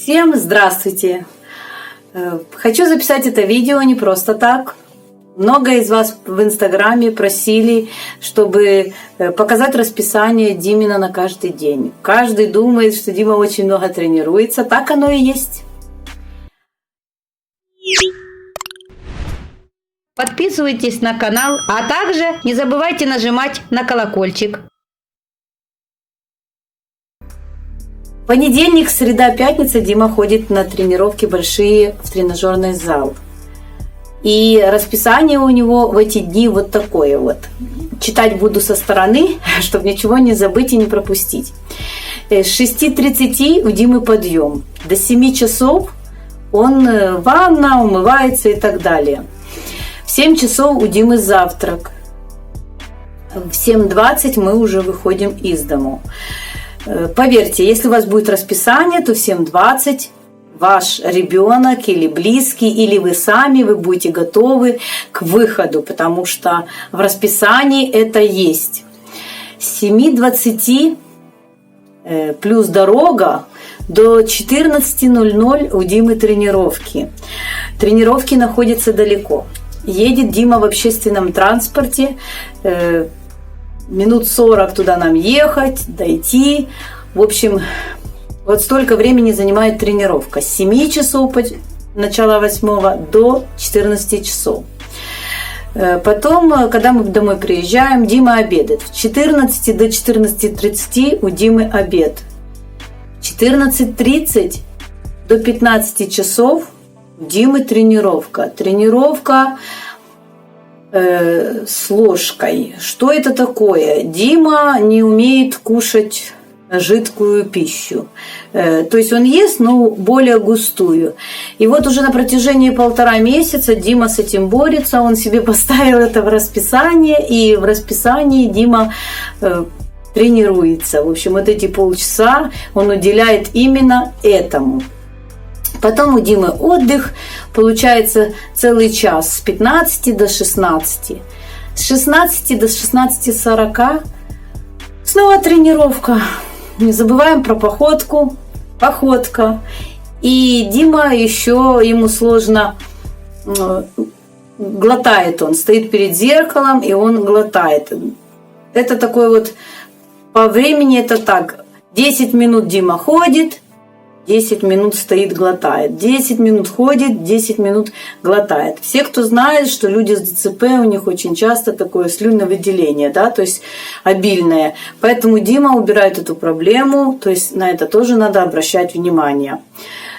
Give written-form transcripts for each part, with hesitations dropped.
Всем здравствуйте! Хочу записать это видео не просто так. Много из вас в Инстаграме просили, чтобы показать расписание Димина на каждый день. Каждый думает, что Дима очень много тренируется. Так оно и есть. Подписывайтесь на канал, а также не забывайте нажимать на колокольчик. Понедельник, среда, пятница Дима ходит на тренировки большие в тренажерный зал. И расписание у него в эти дни вот такое вот. Читать буду со стороны, чтобы ничего не забыть и не пропустить. С 6:30 у Димы подъем. До 7 часов он ванна, умывается и так далее. В 7 часов у Димы завтрак. В 7:20 мы уже выходим из дому. Поверьте, если у вас будет расписание, то в 7:20 ваш ребенок или близкий, или вы сами, вы будете готовы к выходу, потому что в расписании это есть. С 7:20 плюс дорога до 14:00 у Димы тренировки. Тренировки находятся далеко. Едет Дима в общественном транспорте. Минут 40 туда нам ехать, дойти. В общем, вот столько времени занимает тренировка. С 7 часов, начала 8 до 14 часов. Потом, когда мы домой приезжаем, Дима обедает. В 14 до 14:30 у Димы обед. В 14:30 до 15 часов у Димы тренировка. Тренировка с ложкой. Что это такое? Дима не умеет кушать жидкую пищу. То есть он ест, но более густую. И вот уже на протяжении 1,5 месяца Дима с этим борется. Он себе поставил это в расписание. И в расписании Дима тренируется. В общем, вот эти полчаса он уделяет именно этому. Потом у Димы отдых, получается целый час с 15 до 16. С 16 до 16:40 снова тренировка. Не забываем про походку. Походка. И Дима еще, ему сложно, глотает он. Стоит перед зеркалом и он глотает. Это такой вот, по времени это так. 10 минут Дима ходит. 10 минут стоит, глотает. 10 минут ходит, 10 минут глотает. Все, кто знает, что люди с ДЦП, у них очень часто такое слюновыделение, да, то есть обильное. Поэтому Дима убирает эту проблему, то есть на это тоже надо обращать внимание.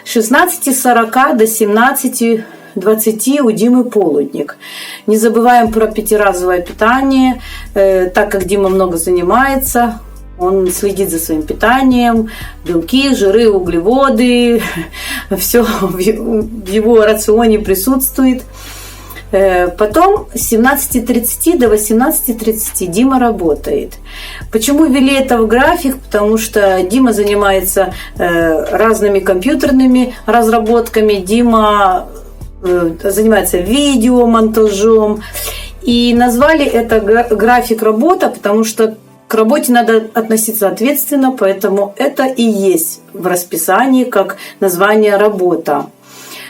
С 16:40 до 17:20 у Димы полудник. Не забываем про 5-разовое питание, так как Дима много занимается. Он следит за своим питанием, белки, жиры, углеводы, все в его рационе присутствует. Потом с 17:30 до 18:30 Дима работает. Почему ввели это в график? Потому что Дима занимается разными компьютерными разработками, Дима занимается видеомонтажом. И назвали это график работа, потому что к работе надо относиться ответственно, поэтому это и есть в расписании как название «работа».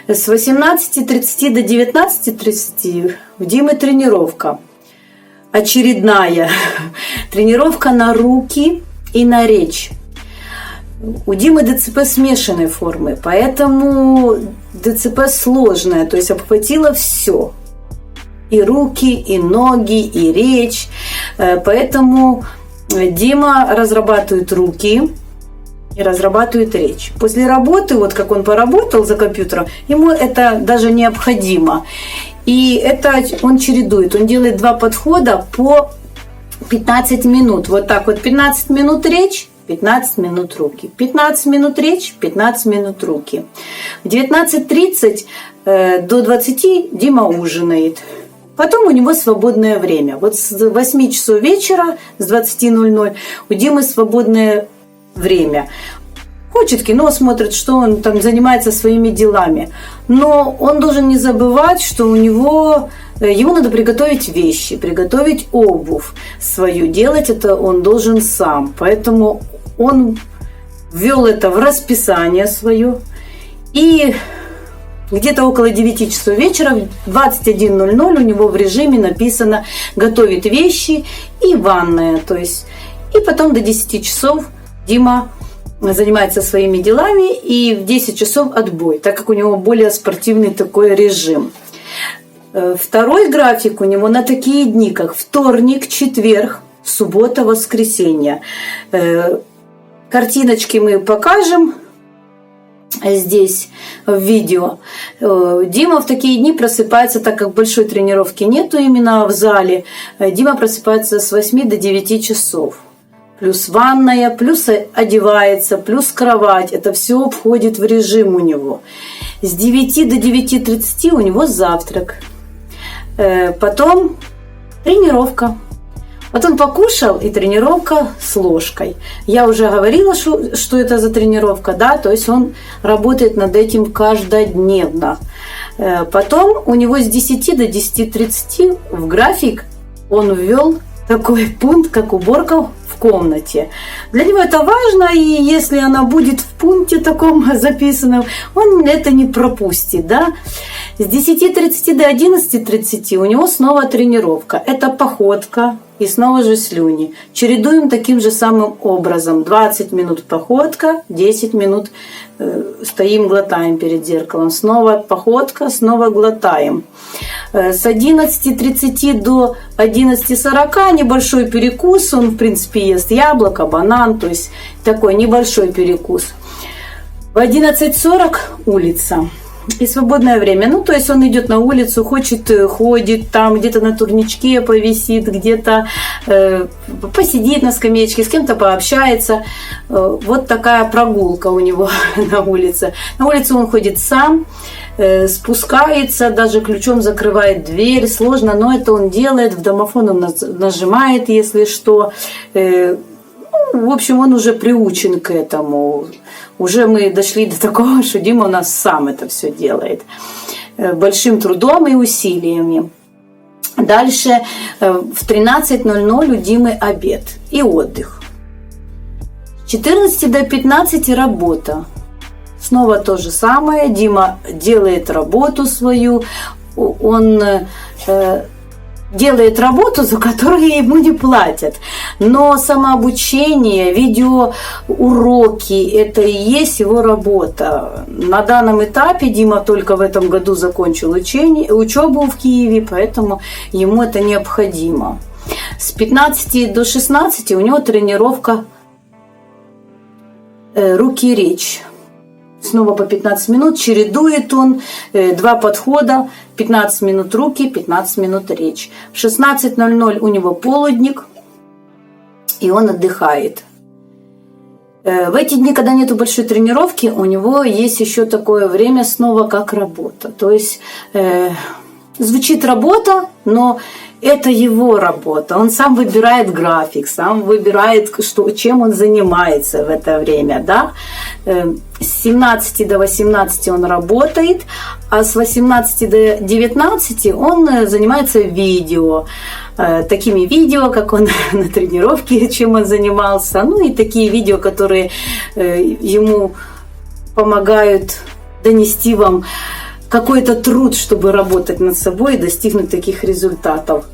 С 18:30 до 19:30 у Димы тренировка. Очередная тренировка на руки и на речь. У Димы ДЦП смешанной формы, поэтому ДЦП сложное, то есть обхватило все. И руки, и ноги, и речь. Поэтому Дима разрабатывает руки и разрабатывает речь. После работы, вот как он поработал за компьютером, ему это даже необходимо. И это он чередует. Он делает 2 подхода по 15 минут. Вот так вот 15 минут речь, 15 минут руки. 15 минут речь, 15 минут руки. В 19:30 до 20 Дима ужинает. Потом у него свободное время. Вот с 8 часов вечера, с 20:00 у Димы свободное время. Хочет кино, смотрит, что он там занимается своими делами. Но он должен не забывать, что ему надо приготовить вещи, приготовить обувь свою. Делать это он должен сам. Поэтому он ввел это в расписание свое. И где-то около 9 часов вечера, в 21:00 у него в режиме написано «готовит вещи» и ванная. То есть, и потом до 10 часов Дима занимается своими делами, и в 10 часов отбой, так как у него более спортивный такой режим. Второй график у него на такие дни, как вторник, четверг, суббота, воскресенье. Картиночки мы покажем здесь в видео. Дима в такие дни просыпается, так как большой тренировки нету именно в зале, Дима просыпается с 8 до 9 часов. Плюс ванная, плюс одевается, плюс кровать. Это все входит в режим у него. С 9 до 9:30 у него завтрак. Потом тренировка. Вот он покушал, и тренировка с ложкой. Я уже говорила, что это за тренировка, да, то есть он работает над этим каждодневно. Потом у него с 10 до 10:30 в график он ввел такой пункт, как уборка в комнате. Для него это важно, и если она будет в пункте таком записанном, он это не пропустит, да. С 10:30 до 11:30 у него снова тренировка. Это походка и снова же слюни. Чередуем таким же самым образом. 20 минут походка, 10 минут стоим, глотаем перед зеркалом. Снова походка, снова глотаем. С 11:30 до 11:40 небольшой перекус. Он, в принципе, ест яблоко, банан, то есть такой небольшой перекус. В 11:40 улица. И свободное время. Ну, то есть он идет на улицу, ходит там, где-то на турничке повисит, где-то посидит на скамеечке, с кем-то пообщается. Вот такая прогулка у него на улице. На улицу он ходит сам, спускается, даже ключом закрывает дверь. Сложно, но это он делает. В домофон он нажимает, если что. В общем, он уже приучен к этому. Уже мы дошли до такого, что Дима у нас сам это все делает. Большим трудом и усилиями. Дальше в 13:00 у Димы обед и отдых. С 14 до 15 работа. Снова то же самое. Дима делает работу свою. Он делает работу, за которую ему не платят. Но самообучение, видеоуроки – это и есть его работа. На данном этапе Дима только в этом году закончил учебу в Киеве, поэтому ему это необходимо. С 15 до 16 у него тренировка руки и речь. Снова по 15 минут, чередует он 2 подхода, 15 минут руки, 15 минут речь. В 16:00 у него полудник, и он отдыхает. В эти дни, когда нету большой тренировки, у него есть еще такое время снова как работа. То есть звучит работа, но это его работа. Он сам выбирает график, сам выбирает, чем он занимается в это время. Да? С 17 до 18 он работает, а с 18 до 19 он занимается видео. Такими видео, как он на тренировке, чем он занимался. Ну и такие видео, которые ему помогают донести вам какой-то труд, чтобы работать над собой и достигнуть таких результатов.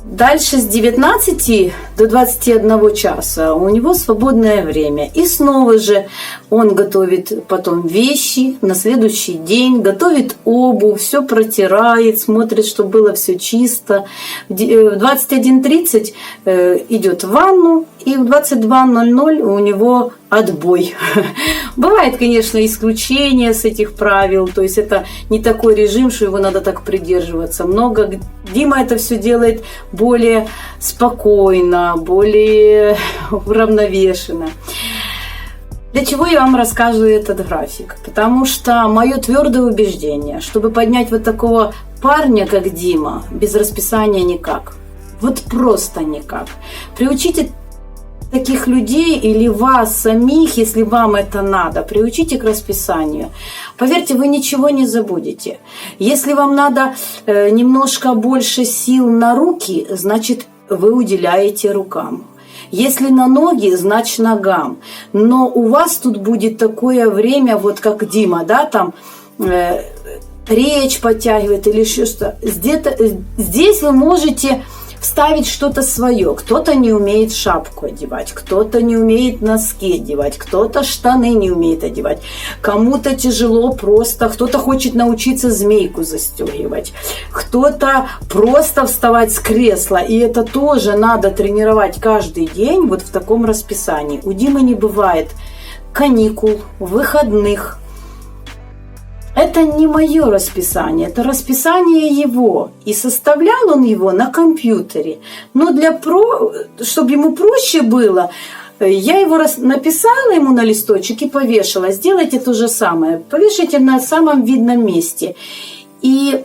Дальше с 19 до 21 часа у него свободное время. И снова же он готовит потом вещи на следующий день, готовит обувь, все протирает, смотрит, чтобы было все чисто. В 21:30 идет в ванну, и в 22:00 у него отбой. Бывает, конечно, исключение с этих правил, то есть это не такой режим, что его надо так придерживаться. Дима это все делает более спокойно, более уравновешенно. Для чего я вам рассказываю этот график? Потому что мое твердое убеждение, чтобы поднять вот такого парня, как Дима, без расписания никак. Вот просто никак. Приучите таких людей или вас самих, если вам это надо, приучите к расписанию. Поверьте, вы ничего не забудете. Если вам надо немножко больше сил на руки, значит, вы уделяете рукам. Если на ноги, значит ногам. Но у вас тут будет такое время, вот как Дима, да, там речь подтягивает или еще что. Здесь вы можете вставить что-то свое. Кто-то не умеет шапку одевать, кто-то не умеет носки одевать, кто-то штаны не умеет одевать, кому-то тяжело просто, кто-то хочет научиться змейку застегивать, кто-то просто вставать с кресла, и это тоже надо тренировать каждый день вот в таком расписании. У Димы не бывает каникул, выходных. Это не мое расписание, это расписание его. И составлял он его на компьютере. Но чтобы ему проще было, я его написала ему на листочек и повешала. Сделайте то же самое. Повешайте на самом видном месте. И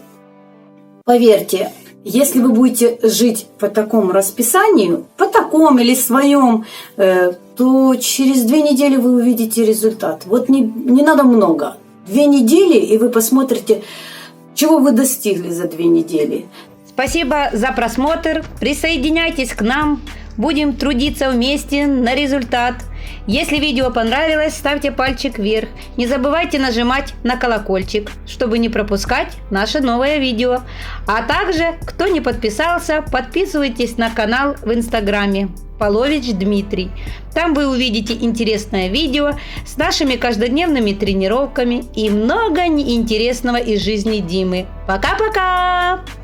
поверьте, если вы будете жить по такому расписанию, по такому или своем, то через 2 недели вы увидите результат. Вот не надо много. 2 недели, и вы посмотрите, чего вы достигли за 2 недели. Спасибо за просмотр. Присоединяйтесь к нам. Будем трудиться вместе на результат. Если видео понравилось, ставьте пальчик вверх. Не забывайте нажимать на колокольчик, чтобы не пропускать наше новое видео. А также, кто не подписался, подписывайтесь на канал в Инстаграме Полович Дмитрий. Там вы увидите интересное видео с нашими каждодневными тренировками и много интересного из жизни Димы. Пока-пока!